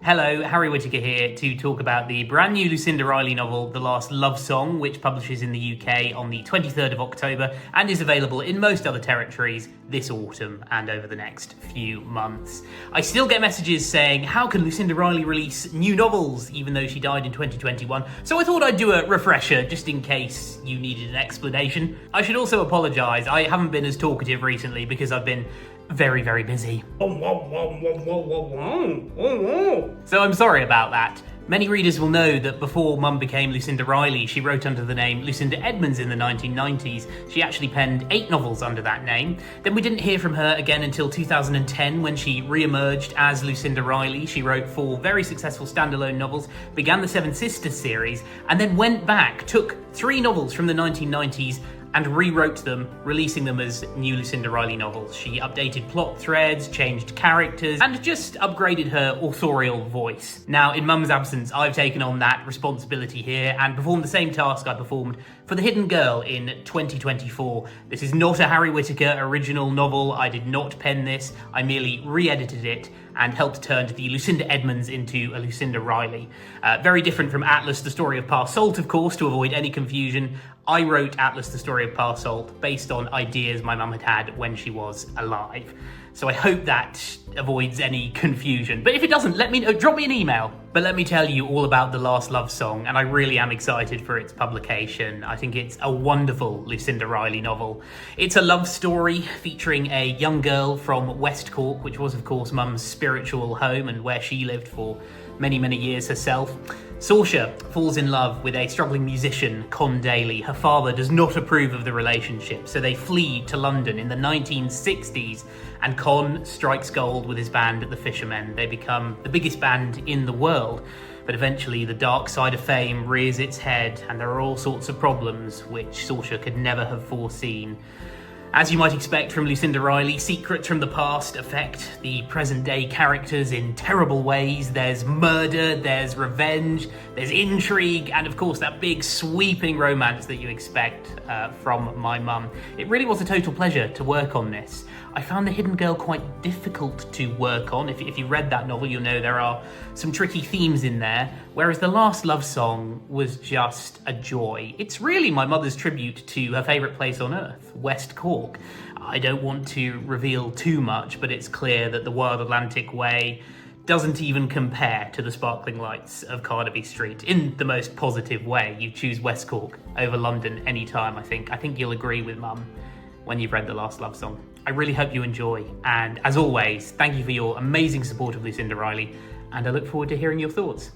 Hello, Harry Whittaker here to talk about the brand new Lucinda Riley novel, The Last Love Song, which publishes in the UK on the 23rd of October and is available in most other territories this autumn and over the next few months. I still get messages saying, how can Lucinda Riley release new novels even though she died in 2021? So I thought I'd do a refresher just in case you needed an explanation. I should also apologise, I haven't been as talkative recently because I've been very, very busy. So I'm sorry about that. Many readers will know that before Mum became Lucinda Riley, she wrote under the name Lucinda Edmonds in the 1990s. She actually penned 8 novels under that name. Then we didn't hear from her again until 2010 when she re-emerged as Lucinda Riley. She wrote 4 very successful standalone novels, began the Seven Sisters series, and then went back, took 3 novels from the 1990s and rewrote them, releasing them as new Lucinda Riley novels. She updated plot threads, changed characters, and just upgraded her authorial voice. Now, in Mum's absence, I've taken on that responsibility here and performed the same task I performed for The Hidden Girl in 2024. This is not a Harry Whittaker original novel. I did not pen this. I merely re-edited it and helped turn the Lucinda Edmonds into a Lucinda Riley. Very different from Atlas, the Story of Parle, of course, to avoid any confusion. I wrote Atlas, the Story of Parle based on ideas my mum had had when she was alive. So I hope that avoids any confusion. But if it doesn't, let me know, drop me an email. But let me tell you all about The Last Love Song, and I really am excited for its publication. I think it's a wonderful Lucinda Riley novel. It's a love story featuring a young girl from West Cork, which was of course Mum's spiritual home and where she lived for many, many years herself. Saoirse falls in love with a struggling musician, Con Daly. Her father does not approve of the relationship, so they flee to London in the 1960s, and Con strikes gold with his band The Fishermen. They become the biggest band in the world, but eventually the dark side of fame rears its head, and there are all sorts of problems which Saoirse could never have foreseen. As you might expect from Lucinda Riley, secrets from the past affect the present-day characters in terrible ways. There's murder, there's revenge, there's intrigue, and of course that big sweeping romance that you expect from my mum. It really was a total pleasure to work on this. I found The Hidden Girl quite difficult to work on. If you read that novel, you'll know there are some tricky themes in there, whereas The Last Love Song was just a joy. It's really my mother's tribute to her favourite place on earth, West Cork. I don't want to reveal too much, but it's clear that the Wild Atlantic Way doesn't even compare to the sparkling lights of Carnaby Street in the most positive way. You choose West Cork over London anytime, I think. I think you'll agree with Mum when you've read The Last Love Song. I really hope you enjoy, and as always, thank you for your amazing support of Lucinda Riley, and I look forward to hearing your thoughts.